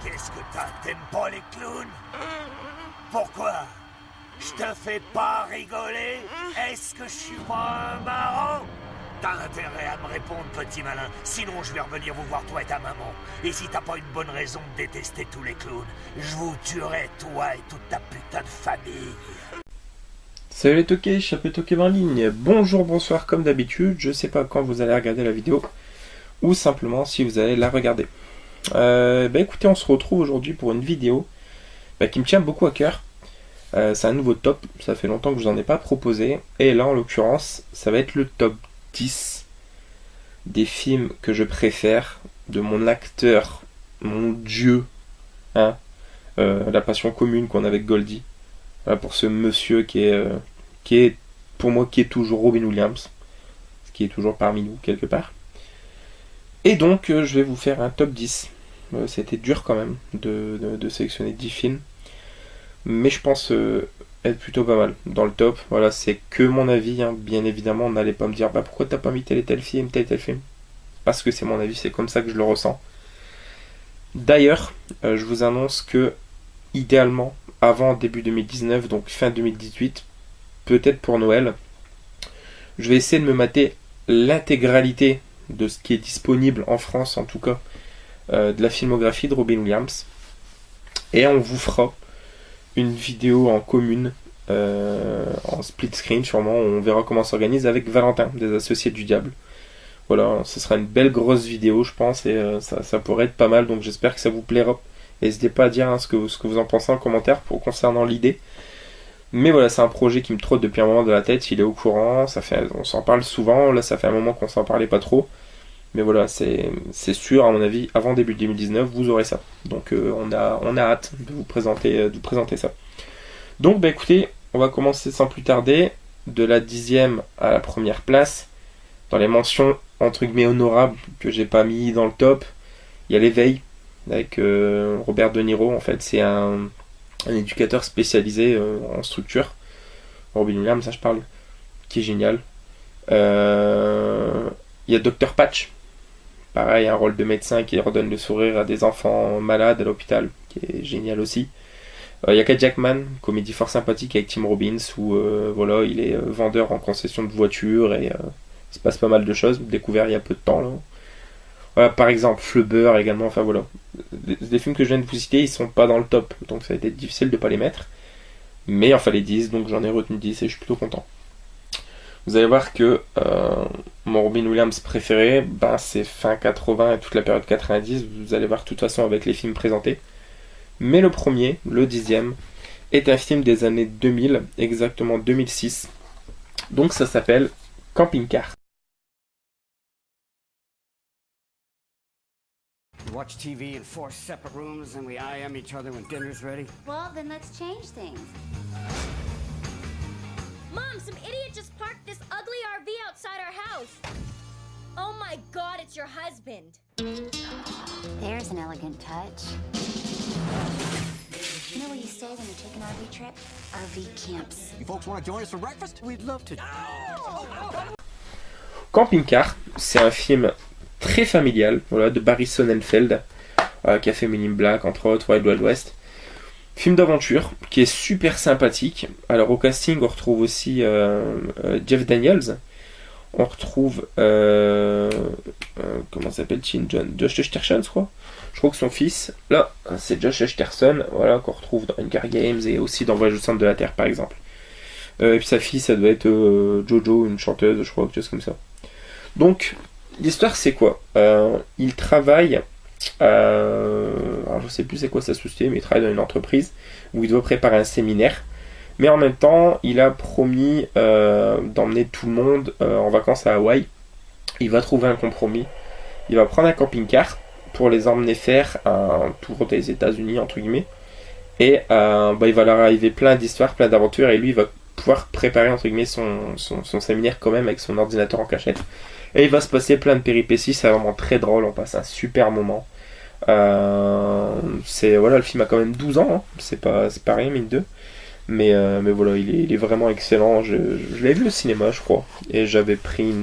Qu'est-ce que t'as? T'aimes pas les clowns? Pourquoi? Je te fais pas rigoler? Est-ce que je suis pas un marrant? T'as intérêt à me répondre, petit malin. Sinon, je vais revenir vous voir, toi et ta maman. Et si t'as pas une bonne raison de détester tous les clowns, je vous tuerai, toi et toute ta putain de famille. Salut les toqués, je m'appelle Toqué en ligne. Bonjour, bonsoir, comme d'habitude. Je sais pas quand vous allez regarder la vidéo, ou simplement si vous allez la regarder. Écoutez, on se retrouve aujourd'hui pour une vidéo qui me tient beaucoup à cœur. C'est un nouveau top, ça fait longtemps que je vous en ai pas proposé. Et là, en l'occurrence, ça va être le top 10 des films que je préfère, de mon acteur, mon dieu, la passion commune qu'on a avec Goldie. Voilà, pour ce monsieur qui est pour moi qui est toujours Robin Williams, qui est toujours parmi nous quelque part. Et donc je vais vous faire un top 10. C'était dur quand même de sélectionner 10 films, mais je pense être plutôt pas mal dans le top. Voilà, c'est que mon avis, hein. Bien évidemment, on n'allait pas me dire pourquoi t'as pas mis tel et tel film, parce que c'est mon avis, c'est comme ça que je le ressens. D'ailleurs, je vous annonce que idéalement, avant début 2019, donc fin 2018, peut-être pour Noël, je vais essayer de me mater l'intégralité de ce qui est disponible en France, en tout cas, de la filmographie de Robin Williams. Et on vous fera une vidéo en commune, en split screen sûrement, on verra comment s'organise avec Valentin, des Associés du Diable. Voilà, ce sera une belle grosse vidéo, je pense, et ça pourrait être pas mal, donc j'espère que ça vous plaira. N'hésitez pas à dire ce que vous en pensez en commentaire concernant l'idée. Mais voilà, c'est un projet qui me trotte depuis un moment de la tête, il est au courant, on s'en parle souvent, là ça fait un moment qu'on s'en parlait pas trop. Mais voilà, c'est sûr, à mon avis, avant début 2019, vous aurez ça. Donc on a hâte de vous présenter ça. Donc écoutez, on va commencer sans plus tarder, de la 10e à la première place. Dans les mentions, entre guillemets, honorables, que j'ai pas mis dans le top, il y a L'éveil, avec Robert De Niro. En fait, c'est un éducateur spécialisé en structure, Robin Williams, ça je parle, qui est génial. Il y a Dr Patch, pareil, un rôle de médecin qui redonne le sourire à des enfants malades à l'hôpital, qui est génial aussi. Il y a Kat Jackman, comédie fort sympathique avec Tim Robbins, où voilà, il est vendeur en concession de voitures et il se passe pas mal de choses, découvert il y a peu de temps là. Voilà, par exemple, Flubber également, enfin voilà. Les films que je viens de vous citer, ils sont pas dans le top, donc ça a été difficile de pas les mettre. Mais il en fallait 10, donc j'en ai retenu 10 et je suis plutôt content. Vous allez voir que mon Robin Williams préféré, c'est fin 80 et toute la période 90, vous allez voir de toute façon avec les films présentés. Mais le premier, le 10e, est un film des années 2000, exactement 2006. Donc ça s'appelle Camping Car. We watch TV in 4 separate rooms and we IM each other when dinner's ready. Well, then let's change things. Mom, some idiot just parked this ugly RV outside our house. Oh my God, it's your husband. There's an elegant touch. You know where you stay when you take an RV trip? RV camps. You folks want to join us for breakfast? We'd love to. Camping Car, c'est un film très familial, voilà, de Barry Sonnenfeld, qui a fait Men in Black, entre autres, Wild Wild West. Film d'aventure, qui est super sympathique. Alors au casting, on retrouve aussi Jeff Daniels. On retrouve, comment s'appelle-t-il, Josh Hutcherson, je crois. Je crois que son fils, là, c'est Josh Hutcherson, voilà, qu'on retrouve dans Hunger Games et aussi dans Voyage au centre de la Terre, par exemple. Et puis sa fille, ça doit être Jojo, une chanteuse, je crois, quelque chose comme ça. Donc, l'histoire, c'est quoi? Il travaille, alors je sais plus c'est quoi sa société, mais il travaille dans une entreprise où il doit préparer un séminaire. Mais en même temps, il a promis d'emmener tout le monde en vacances à Hawaï. Il va trouver un compromis. Il va prendre un camping-car pour les emmener faire un tour des États-Unis, entre guillemets. Et il va leur arriver plein d'histoires, plein d'aventures. Et lui, il va pouvoir préparer, entre guillemets, son séminaire quand même avec son ordinateur en cachette. Et il va se passer plein de péripéties. C'est vraiment très drôle. On passe un super moment. Le film a quand même 12 ans. Hein. C'est pas rien, mine de. Mais voilà, il est vraiment excellent. Je l'ai vu au cinéma, je crois, et j'avais pris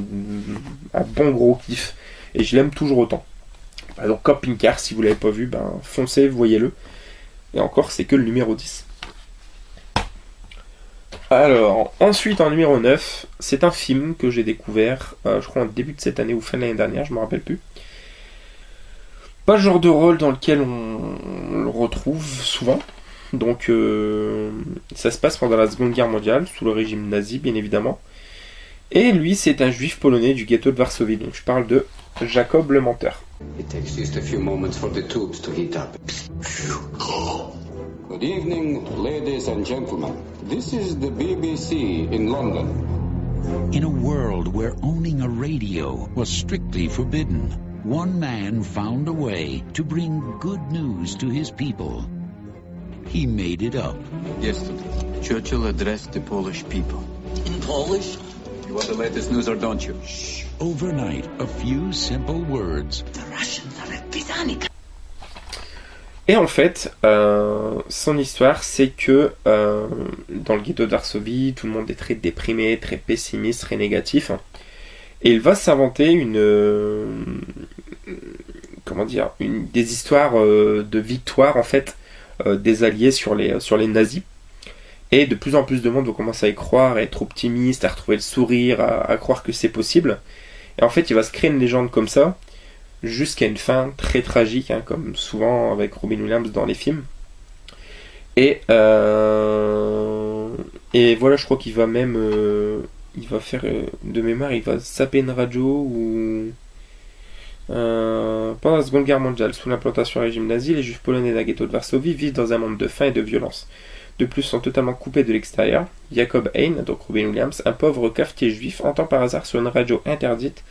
un bon gros kiff, et je l'aime toujours autant. Donc Camping Car, si vous l'avez pas vu, foncez, voyez-le. Et encore, c'est que le numéro 10. Alors, ensuite en numéro 9, c'est un film que j'ai découvert, je crois en début de cette année ou fin de l'année dernière, je me rappelle plus. Pas le genre de rôle dans lequel on le retrouve souvent. Donc ça se passe pendant la Seconde Guerre mondiale, sous le régime nazi bien évidemment. Et lui c'est un juif polonais du ghetto de Varsovie, donc je parle de Jacob le Menteur. It takes just a few moments for the tubes to heat up. Good evening, ladies and gentlemen. This is the BBC in London. In a world where owning a radio was strictly forbidden, one man found a way to bring good news to his people. He made it up. Yesterday, Churchill addressed the Polish people. In Polish? You want the latest news or don't you? Shh. Overnight, a few simple words. The Russians are at Pisanica. Et en fait, son histoire, c'est que dans le ghetto de Varsovie, tout le monde est très déprimé, très pessimiste, très négatif. Et il va s'inventer des histoires de victoire en fait des alliés sur les nazis. Et de plus en plus de monde va commencer à y croire, à être optimiste, à retrouver le sourire, à croire que c'est possible. Et en fait, il va se créer une légende comme ça, jusqu'à une fin très tragique, comme souvent avec Robin Williams dans les films. Et voilà, je crois qu'il va même... il va faire, de mémoire, il va saper une radio ou... pendant la Seconde Guerre mondiale, sous l'implantation du régime nazi, les juifs polonais d'un ghetto de Varsovie vivent dans un monde de faim et de violence. De plus, sont totalement coupés de l'extérieur. Jacob Hein, donc Robin Williams, un pauvre cafetier juif, entend par hasard sur une radio interdite.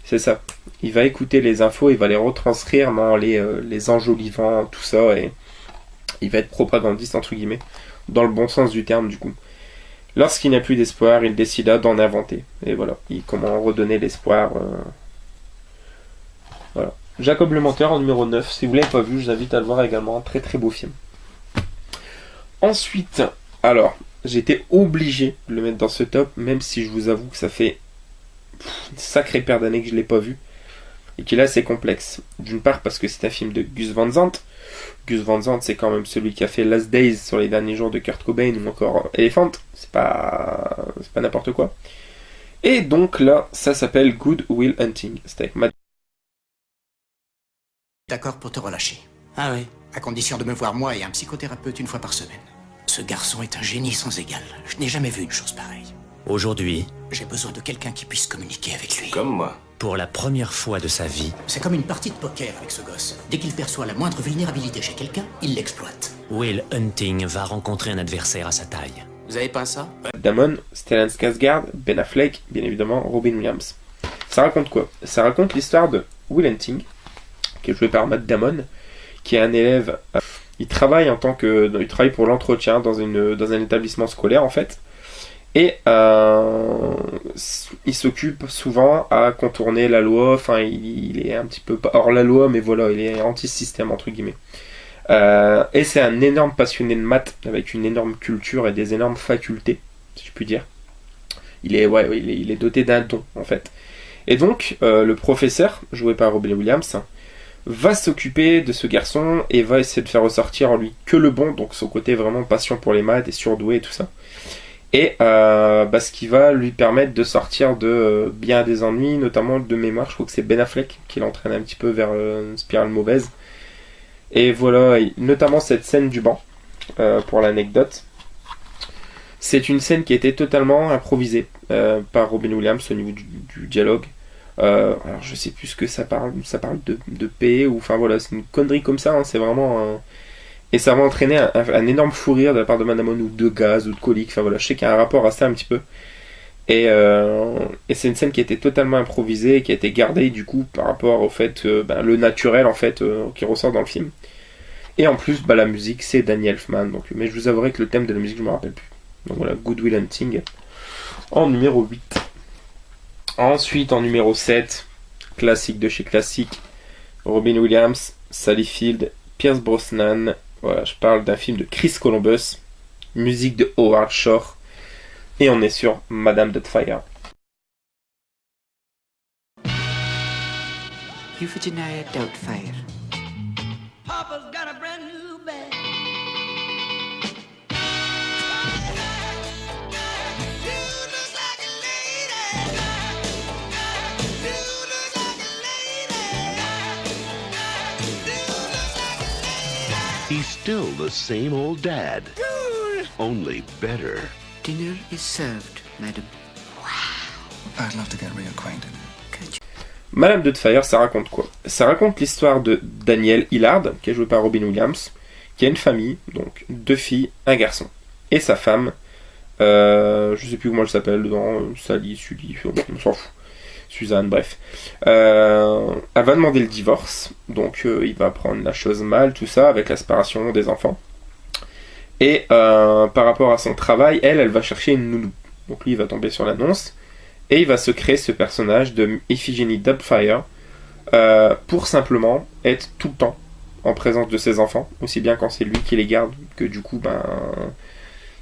C'est ça. Il va écouter les infos, il va les retranscrire dans les enjolivant, tout ça, et il va être propagandiste, entre guillemets, dans le bon sens du terme, du coup. Lorsqu'il n'a plus d'espoir, il décida d'en inventer. Et voilà, comment redonner l'espoir. Voilà. Jacob le Menteur en numéro 9. Si vous ne l'avez pas vu, je vous invite à le voir également. Un très très beau film. Ensuite, alors, j'étais obligé de le mettre dans ce top, même si je vous avoue que ça fait une sacrée paire d'années que je ne l'ai pas vu. Et qu'il est assez complexe. D'une part parce que c'est un film de Gus Van Sant. Gus Van Sant, c'est quand même celui qui a fait Last Days sur les derniers jours de Kurt Cobain ou encore Elephant. C'est pas n'importe quoi. Et donc là, ça s'appelle Good Will Hunting. C'est avec Matt. D'accord pour te relâcher. Ah oui. À condition de me voir moi et un psychothérapeute une fois par semaine. Ce garçon est un génie sans égal. Je n'ai jamais vu une chose pareille. Aujourd'hui, J'ai besoin de quelqu'un qui puisse communiquer avec lui. Comme moi. pour la première fois de sa vie, C'est comme une partie de poker avec ce gosse. Dès qu'il perçoit la moindre vulnérabilité chez quelqu'un, il l'exploite. Will Hunting va rencontrer un adversaire à sa taille. Vous avez pas ça? Damon, Stellan Skarsgård, Ben Affleck, bien évidemment, Robin Williams. Ça raconte quoi? Ça raconte l'histoire de Will Hunting, qui est joué par Matt Damon, qui est un élève. Il travaille il travaille pour l'entretien dans un établissement scolaire en fait, et il s'occupe souvent à contourner la loi. Enfin, il est un petit peu pas hors la loi, mais voilà, il est anti-système entre guillemets. Et c'est un énorme passionné de maths avec une énorme culture et des énormes facultés, si je puis dire. Il est doté d'un don en fait. Et donc le professeur, joué par Robin Williams, va s'occuper de ce garçon et va essayer de faire ressortir en lui que le bon, donc son côté vraiment passion pour les maths et surdoué et tout ça. Et ce qui va lui permettre de sortir de bien des ennuis, notamment de mémoire. Je crois que c'est Ben Affleck qui l'entraîne un petit peu vers une spirale mauvaise. Et voilà, notamment cette scène du banc, pour l'anecdote. C'est une scène qui a été totalement improvisée par Robin Williams au niveau du dialogue. Alors je sais plus ce que ça parle de paix, ou enfin voilà, c'est une connerie comme ça, hein, c'est vraiment et ça va entraîner un énorme fou rire de la part de Madame ou de gaz ou de colique, enfin voilà, je sais qu'il y a un rapport à ça un petit peu, et c'est une scène qui a été totalement improvisée et qui a été gardée du coup par rapport au fait le naturel en fait qui ressort dans le film. Et en plus la musique c'est Danny Elfman, donc, mais je vous avouerai que le thème de la musique je me rappelle plus. Donc voilà, Good Will Hunting en numéro 8. Ensuite, en numéro 7, classique de chez classique, Robin Williams, Sally Field, Pierce Brosnan. Voilà, je parle d'un film de Chris Columbus, musique de Howard Shore, et on est sur Madame Doubtfire. Euphigenia Doubtfire. Papa's got a brand new bag. He's still the same old dad, only better. Dinner is served, madam. I'd love to get reacquainted. Madame Doubtfire, ça raconte quoi? Ça raconte l'histoire de Daniel Hillard, qui est joué par Robin Williams, qui a une famille, donc 2 filles, un garçon. Et sa femme, je sais plus comment elle s'appelle dedans, Sally, Sully, on s'en fout. Suzanne, bref. Elle va demander le divorce, donc il va prendre la chose mal, tout ça, avec la séparation des enfants. Et par rapport à son travail, elle va chercher une nounou. Donc lui, il va tomber sur l'annonce, et il va se créer ce personnage de Euphigenia Doubtfire pour simplement être tout le temps en présence de ses enfants, aussi bien quand c'est lui qui les garde, que du coup,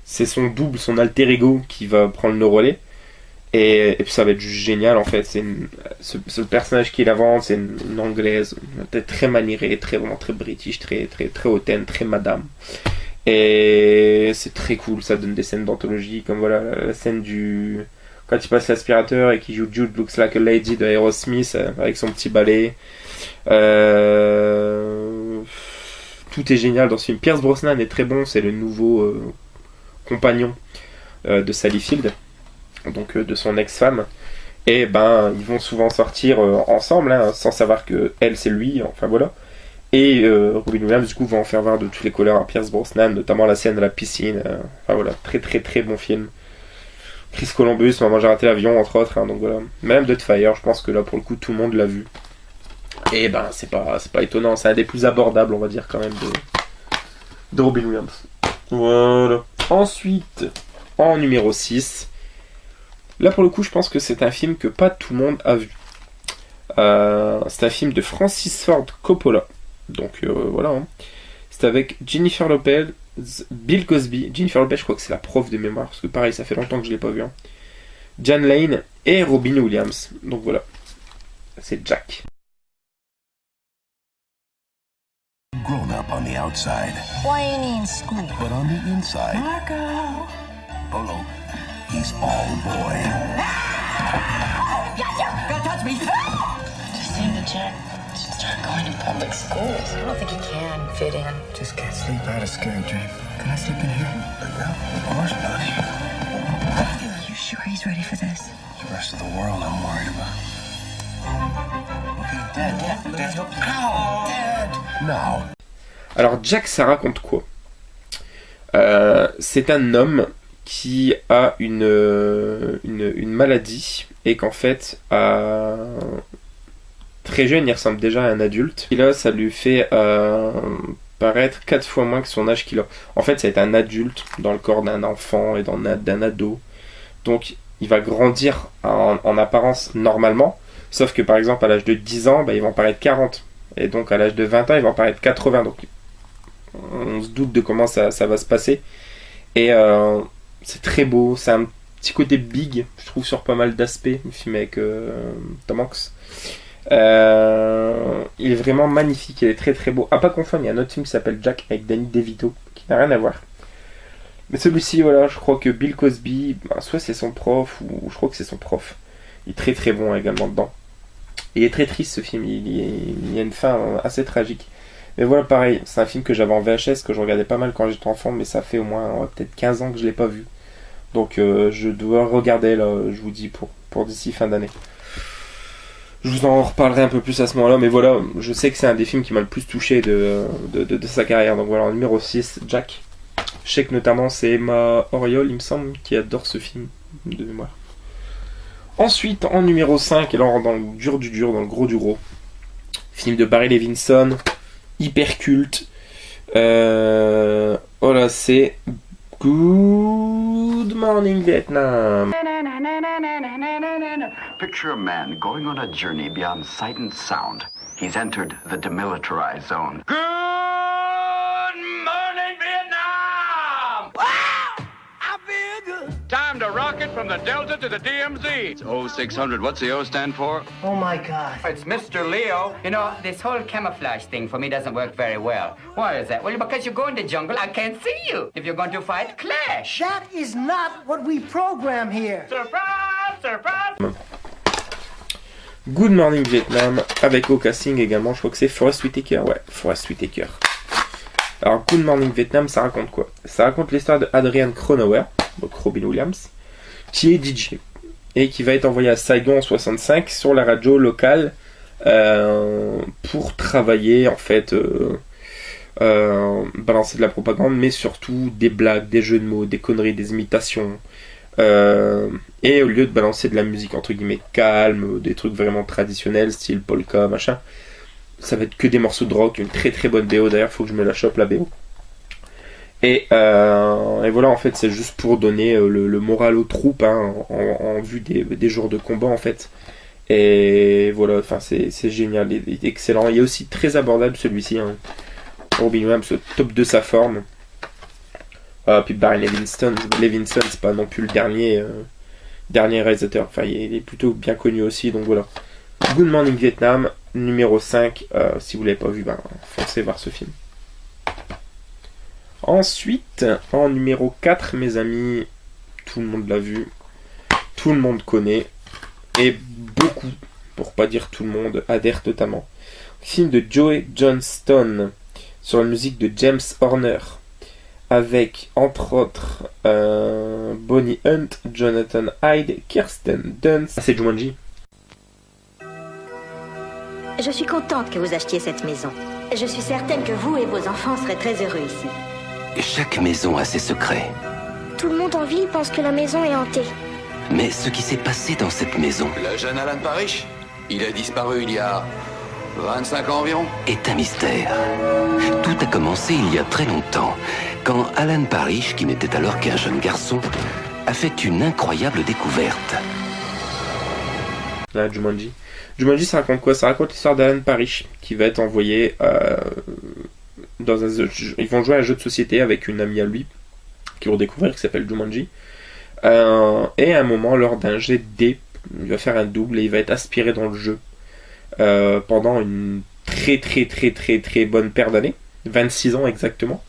c'est son double, son alter ego qui va prendre le relais. Et puis ça va être juste génial en fait. Ce personnage qu'il invente, c'est une anglaise, très maniérée, vraiment très british, très hautaine, très madame. Et c'est très cool, ça donne des scènes d'anthologie, comme voilà la scène du... Quand il passe l'aspirateur et qu'il joue Jude Looks Like a Lady de Aerosmith avec son petit balai. Tout est génial dans ce film. Pierce Brosnan est très bon, c'est le nouveau compagnon de Sally Field, donc de son ex-femme. Et ils vont souvent sortir ensemble, hein, sans savoir que elle c'est lui, enfin voilà. Et Robin Williams du coup va en faire voir de toutes les couleurs à Pierce Brosnan, notamment la scène de la piscine. Enfin voilà, très bon film. Chris Columbus, Maman j'ai raté l'avion, entre autres, hein, donc voilà. Même Doubtfire, je pense que là pour le coup tout le monde l'a vu. Et c'est pas étonnant, c'est un des plus abordables on va dire quand même de Robin Williams. Voilà. Ensuite, en numéro 6, là pour le coup je pense que c'est un film que pas tout le monde a vu. C'est un film de Francis Ford Coppola. Donc voilà. Hein. C'est avec Jennifer Lopez, Bill Cosby. Jennifer Lopez, je crois que c'est la prof de mémoire, parce que pareil, ça fait longtemps que je l'ai pas vu. Hein. Jan Lane et Robin Williams. Donc voilà. C'est Jack. Grown up on the outside, Why ain't he in school? but on the inside, Marco! Polo, he's all boy. Don't touch me! Just think that Jack should start going to public schools. I don't think he can fit in. Just can't sleep. I had a scary dream. Can I sleep in here? No, of course not. Are you sure he's ready for this? The rest of the world I'm worried about. Okay, Dad. Ow, Dad! Now, Alors Jack, ça raconte quoi? C'est un homme qui a une maladie et qu'en fait, très jeune, il ressemble déjà à un adulte. Et là, ça lui fait paraître 4 fois moins que son âge qu'il a. En fait, c'est un adulte dans le corps d'un enfant et d'un ado. Donc, il va grandir en apparence normalement. Sauf que, par exemple, à l'âge de 10 ans, il va en paraître 40. Et donc, à l'âge de 20 ans, il va en paraître 80. Donc, on se doute de comment ça va se passer. Et c'est très beau. C'est un petit côté big, je trouve, sur pas mal d'aspects. Le film avec Tom Hanks. Il est vraiment magnifique, il est très beau. À pas confondre, il y a un autre film qui s'appelle Jack avec Danny DeVito qui n'a rien à voir. Mais celui-ci, voilà, je crois que Bill Cosby, soit c'est son prof ou je crois que c'est son prof. Il est très bon également dedans. Il est très triste ce film, il y a une fin assez tragique. Mais voilà, pareil, c'est un film que j'avais en VHS, que je regardais pas mal quand j'étais enfant, mais ça fait au moins peut-être 15 ans que je l'ai pas vu. Donc je dois regarder là, je vous dis, pour d'ici fin d'année. Je vous en reparlerai un peu plus à ce moment-là, mais voilà, je sais que c'est un des films qui m'a le plus touché de sa carrière. Donc voilà, en numéro 6, Jack. Je sais que notamment c'est Emma Oriol, il me semble, qui adore ce film de mémoire. Ensuite, en numéro 5, et là on rentre dans le dur du dur, dans le gros du gros. Film de Barry Levinson, hyper culte. Voilà, c'est Good Morning Vietnam. Picture a man going on a journey beyond sight and sound. He's entered the demilitarized zone. Good morning, Vietnam! Wow! I feel good. Time to rock and from the Delta to the DMZ. It's 0600. What's the O stand for? Oh my God. It's Mr. Leo. You know, this whole camouflage thing for me doesn't work very well. Why is that? Well, because you go in the jungle, I can't see you. If you're going to fight, clash. That is not what we program here. Surprise! Surprise! Good Morning Vietnam, avec au casting également, je crois que c'est Forest Whitaker. Ouais, Forest Whitaker. Alors, Good Morning Vietnam, ça raconte quoi? Ça raconte l'histoire de Adrian Cronauer, donc Robin Williams, qui est DJ et qui va être envoyé à Saigon en 65 sur la radio locale pour travailler, en fait, balancer de la propagande, mais surtout des blagues, des jeux de mots, des conneries, des imitations. Et au lieu de balancer de la musique entre guillemets calme, des trucs vraiment traditionnels, style polka, machin, ça va être que des morceaux de rock, une très très bonne BO d'ailleurs, faut que je me la chope la BO. Et voilà, en fait, c'est juste pour donner le moral aux troupes hein, en vue des jours de combat en fait. Et voilà, enfin c'est génial, il est excellent. Il est aussi très abordable celui-ci. Hein. Robin Williams au top de sa forme. Puis Barry Levinson, c'est pas non plus le dernier réalisateur. Enfin, il est plutôt bien connu aussi. Donc voilà. Good Morning Vietnam, numéro 5. Si vous l'avez pas vu, foncez voir ce film. Ensuite, en numéro 4, mes amis, tout le monde l'a vu. Tout le monde connaît. Et beaucoup, pour pas dire tout le monde, adhère totalement. Film de Joey Johnston sur la musique de James Horner. Avec, entre autres, Bonnie Hunt, Jonathan Hyde, Kirsten Dunst. C'est Jumanji. Je suis contente que vous achetiez cette maison. Je suis certaine que vous et vos enfants serez très heureux ici. Chaque maison a ses secrets. Tout le monde en ville pense que la maison est hantée. Mais ce qui s'est passé dans cette maison... Le jeune Alan Parrish, il a disparu il y a 25 ans environ. ...est un mystère. Tout a commencé il y a très longtemps, quand Alan Parrish, qui n'était alors qu'un jeune garçon, a fait une incroyable découverte. Là, Jumanji. Jumanji, ça raconte quoi? Ça raconte l'histoire d'Alan Parrish, qui va être envoyé dans un... Ils vont jouer à un jeu de société avec une amie à lui, qui vont découvrir, qui s'appelle Jumanji. Et à un moment, lors d'un jet de dés, il va faire un double et il va être aspiré dans le jeu pendant une très bonne paire d'années, 26 ans exactement.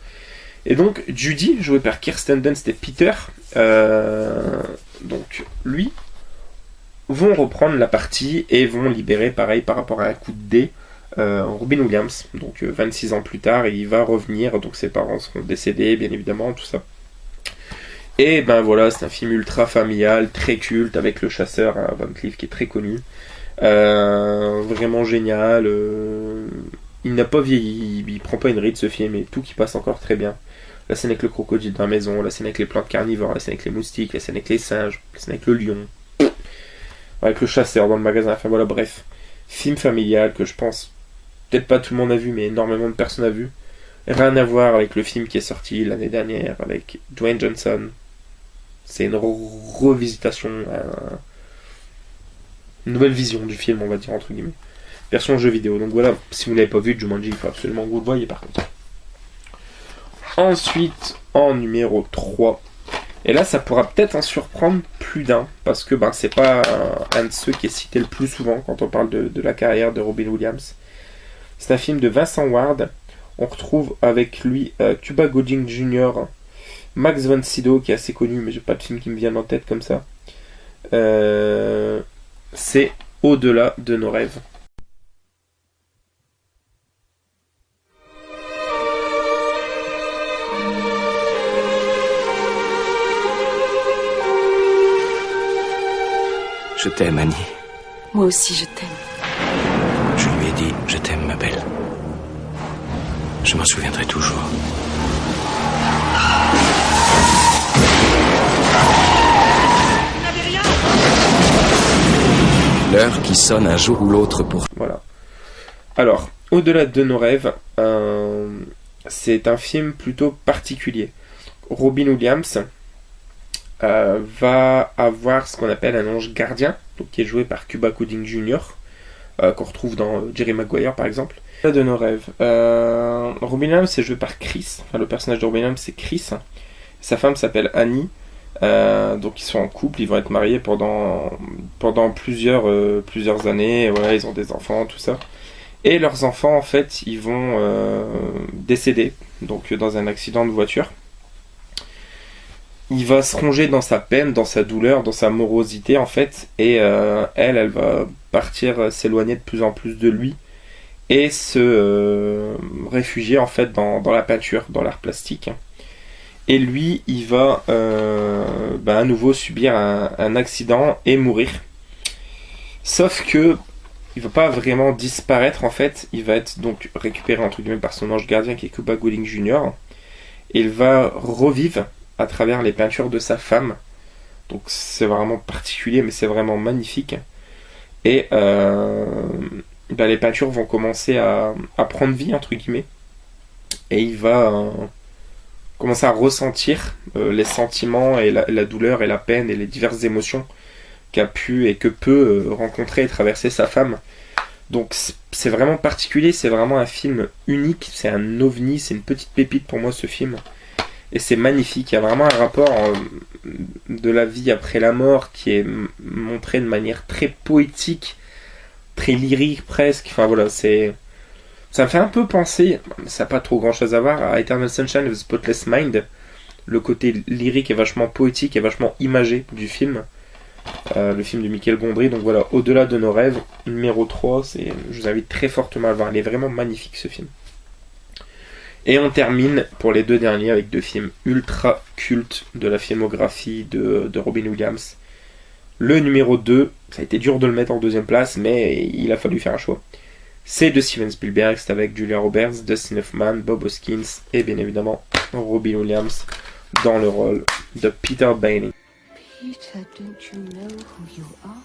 Et donc Judy, joué par Kirsten Dunst et Peter, donc lui, vont reprendre la partie et vont libérer, pareil par rapport à un coup de dé, Robin Williams. Donc 26 ans plus tard, il va revenir, donc ses parents seront décédés, bien évidemment, tout ça. Et ben voilà, c'est un film ultra familial, très culte, avec le chasseur, hein, Van Cleef, qui est très connu. Vraiment génial. Il n'a pas vieilli, il prend pas une ride ce film, et tout qui passe encore très bien. La scène avec le crocodile dans la maison, la scène avec les plantes carnivores, la scène avec les moustiques, la scène avec les singes, la scène avec le lion, avec le chasseur dans le magasin, enfin voilà, bref. Film familial que je pense, peut-être pas tout le monde a vu, mais énormément de personnes a vu. Rien à voir avec le film qui est sorti l'année dernière avec Dwayne Johnson. C'est une revisitation, une nouvelle vision du film, on va dire, entre guillemets. Version jeu vidéo. Donc voilà, si vous ne l'avez pas vu, Jumanji, il faut absolument que vous le voyez par contre. Ensuite, en numéro 3. Et là, ça pourra peut-être en surprendre plus d'un, parce que c'est pas un de ceux qui est cité le plus souvent quand on parle de la carrière de Robin Williams. C'est un film de Vincent Ward. On retrouve avec lui Cuba Gooding Jr., Max von Sydow, qui est assez connu, mais j'ai pas de film qui me vient en tête comme ça. C'est Au-delà de nos rêves. Je t'aime, Annie. Moi aussi, je t'aime. Je lui ai dit, je t'aime, ma belle. Je m'en souviendrai toujours. L'heure qui sonne un jour ou l'autre pour... Voilà. Alors, Au-delà de nos rêves, c'est un film plutôt particulier. Robin Williams va avoir ce qu'on appelle un ange gardien, donc qui est joué par Cuba Gooding Jr., qu'on retrouve dans Jerry Maguire par exemple. Au-delà de nos rêves. Robin Williams est joué par Chris, enfin le personnage de Robin Williams c'est Chris. Sa femme s'appelle Annie. Donc ils sont en couple, ils vont être mariés pendant plusieurs années, voilà, ils ont des enfants, tout ça. Et leurs enfants, en fait, ils vont décéder, donc dans un accident de voiture. Il va se ronger dans sa peine, dans sa douleur, dans sa morosité, en fait, et elle va partir s'éloigner de plus en plus de lui, et se réfugier, en fait, dans la peinture, dans l'art plastique. Et lui, il va à nouveau subir un accident et mourir. Sauf que il va pas vraiment disparaître en fait. Il va être donc récupéré entre guillemets par son ange gardien qui est Cuba Gooding Jr. Et il va revivre à travers les peintures de sa femme. Donc c'est vraiment particulier, mais c'est vraiment magnifique. Et les peintures vont commencer à prendre vie entre guillemets. Et il va commencer à ressentir les sentiments et la douleur et la peine et les diverses émotions qu'a pu et que peut rencontrer et traverser sa femme. Donc c'est vraiment particulier, c'est vraiment un film unique, c'est un ovni, c'est une petite pépite pour moi ce film. Et c'est magnifique, il y a vraiment un rapport de la vie après la mort qui est montré de manière très poétique, très lyrique presque. Enfin voilà, ça me fait un peu penser, ça n'a pas trop grand chose à voir, à Eternal Sunshine of the Spotless Mind. Le côté lyrique est vachement poétique et vachement imagé du film. Le film de Michael Gondry. Donc voilà, Au-delà de nos rêves, numéro 3, je vous invite très fortement à le voir. Il est vraiment magnifique ce film. Et on termine pour les deux derniers avec deux films ultra cultes de la filmographie de Robin Williams. Le numéro 2, ça a été dur de le mettre en deuxième place, mais il a fallu faire un choix. C'est de Steven Spielberg, c'est avec Julia Roberts, Dustin Hoffman, Bob Hoskins et bien évidemment Robin Williams dans le rôle de Peter Banning. Peter, don't you know who you are?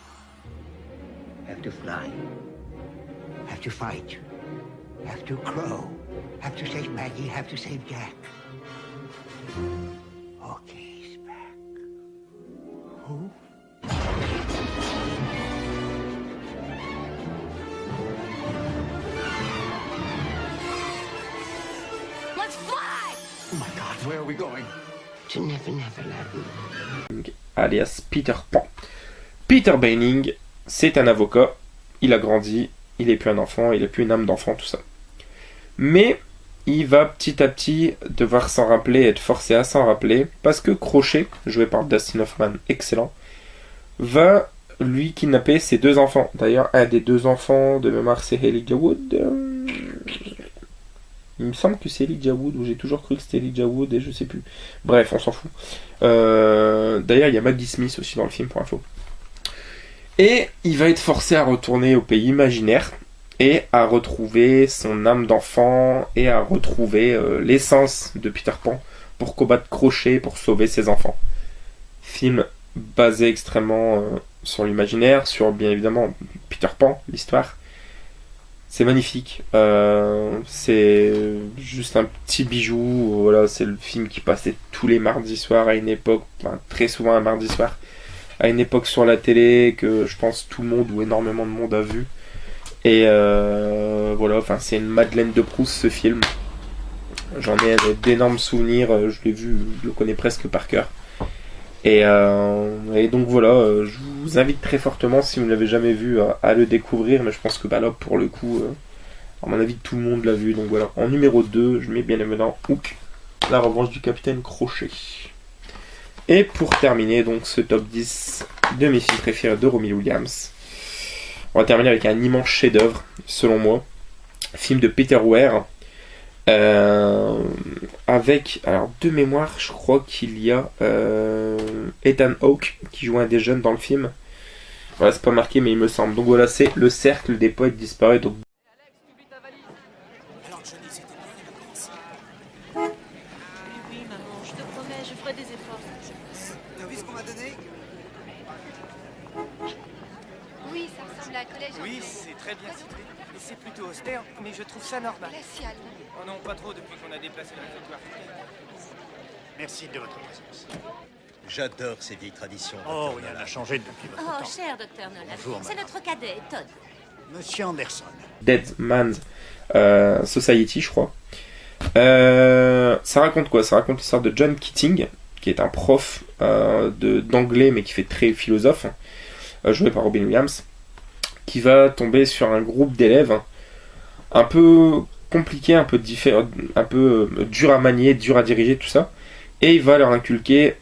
Have to fly. Have to fight. Have to crow. Have to save Maggie. Have to save Jack. Okay, he's back. Who? Let's fly! Oh my God, where are we going? To Never Never Land. Alias Peter Pan. Peter Banning, c'est un avocat, il a grandi, il n'est plus un enfant, il n'est plus une âme d'enfant, tout ça. Mais il va petit à petit devoir s'en rappeler, être forcé à s'en rappeler, parce que Crochet, joué par Dustin Hoffman, excellent, va lui kidnapper ses deux enfants. D'ailleurs, un des deux enfants, de mémoire, c'est Elijah Wood. Il me semble que c'est Elijah Wood, ou j'ai toujours cru que c'était Elijah Wood, et je sais plus. Bref, on s'en fout. D'ailleurs, il y a Maggie Smith aussi dans le film, pour info. Et il va être forcé à retourner au pays imaginaire, et à retrouver son âme d'enfant, et à retrouver l'essence de Peter Pan, pour combattre Crochet, pour sauver ses enfants. Film basé extrêmement sur l'imaginaire, sur, bien évidemment, Peter Pan, l'histoire. C'est magnifique, c'est juste un petit bijou, voilà, c'est le film qui passait tous les mardis soirs à une époque, enfin très souvent un mardi soir, à une époque sur la télé que je pense tout le monde ou énormément de monde a vu. Et voilà, enfin c'est une Madeleine de Proust ce film. J'en ai d'énormes souvenirs, je l'ai vu, je le connais presque par cœur. Et donc voilà, je vous invite très fortement, si vous ne l'avez jamais vu, à le découvrir. Mais je pense que là, pour le coup, à mon avis, tout le monde l'a vu. Donc voilà, en numéro 2, je mets bien évidemment Hook, la revanche du capitaine Crochet. Et pour terminer donc ce top 10 de mes films préférés de Robin Williams, on va terminer avec un immense chef-d'œuvre, selon moi. Film de Peter Weir. Avec, alors de mémoire, je crois qu'il y a Ethan Hawke qui joue un des jeunes dans le film. Voilà, c'est pas marqué, mais il me semble. Donc voilà, c'est Le Cercle des Poètes Disparus. Donc... Oui, maman, je te promets, je ferai des efforts. T'as vu ce qu'on m'a donné? Oui, ça ressemble à un collège. Oui, c'est très bien situé. Et c'est plutôt austère, mais je trouve ça normal. Glacial. Oh non, pas trop depuis qu'on a déplacé le réfectoire. Merci de votre présence. J'adore ces vieilles traditions. Oh, rien n'a changé depuis votre Oh, temps. cher docteur Nolan, Bonjour, c'est notre cadet, Todd. Monsieur Anderson. Dead Man's Society, je crois. Ça raconte quoi? Ça raconte l'histoire de John Keating, qui qui est un prof d'anglais, mais qui fait très philosophe, joué par Robin Williams, qui va tomber sur un groupe d'élèves un peu compliqué, un peu différent, un peu dur à manier, dur à diriger, tout ça. Et il va leur inculquer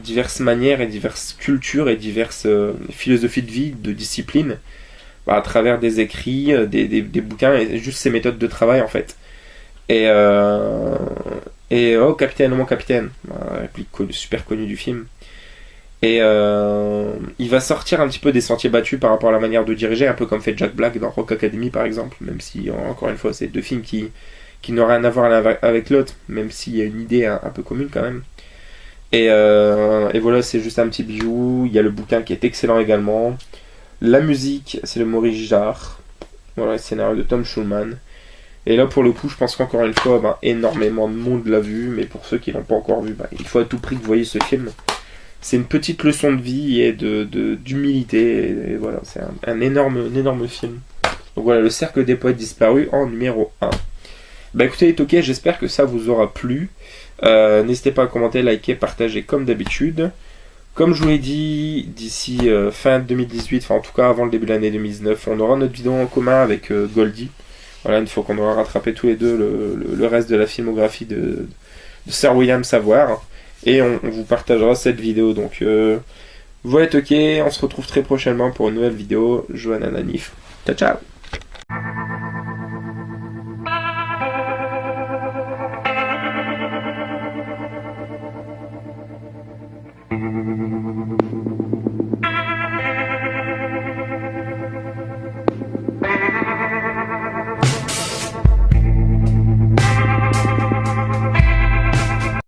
diverses manières et diverses cultures et diverses philosophies de vie, de discipline, à travers des écrits, des bouquins et juste ses méthodes de travail en fait. Et oh capitaine, mon capitaine, réplique super connue du film. Et il va sortir un petit peu des sentiers battus par rapport à la manière de diriger, un peu comme fait Jack Black dans Rock Academy par exemple, même si encore une fois c'est deux films qui n'ont rien à voir l'un avec l'autre, même s'il y a une idée un peu commune quand même. Et voilà, c'est juste un petit bijou. Il y a le bouquin qui est excellent également. La musique, c'est de Maurice Jarre. Voilà, le scénario de Tom Schulman. Et là, pour le coup, je pense qu'encore une fois, énormément de monde l'a vu, mais pour ceux qui l'ont pas encore vu, il faut à tout prix que vous voyez ce film. C'est une petite leçon de vie et d'humilité. Et voilà, c'est un énorme film. Donc voilà, Le Cercle des Poètes Disparus en numéro 1. Écoutez, ok, j'espère que ça vous aura plu. N'hésitez pas à commenter, liker, partager comme d'habitude. Comme je vous l'ai dit, d'ici fin 2018, enfin en tout cas avant le début de l'année 2019, on aura notre vidéo en commun avec Goldie. Voilà, une fois qu'on aura rattrapé tous les deux le reste de la filmographie de Sir William Savoir. Et on vous partagera cette vidéo. Donc vous êtes ok, on se retrouve très prochainement pour une nouvelle vidéo. Johanna Nanif. Ciao ciao. Thank you.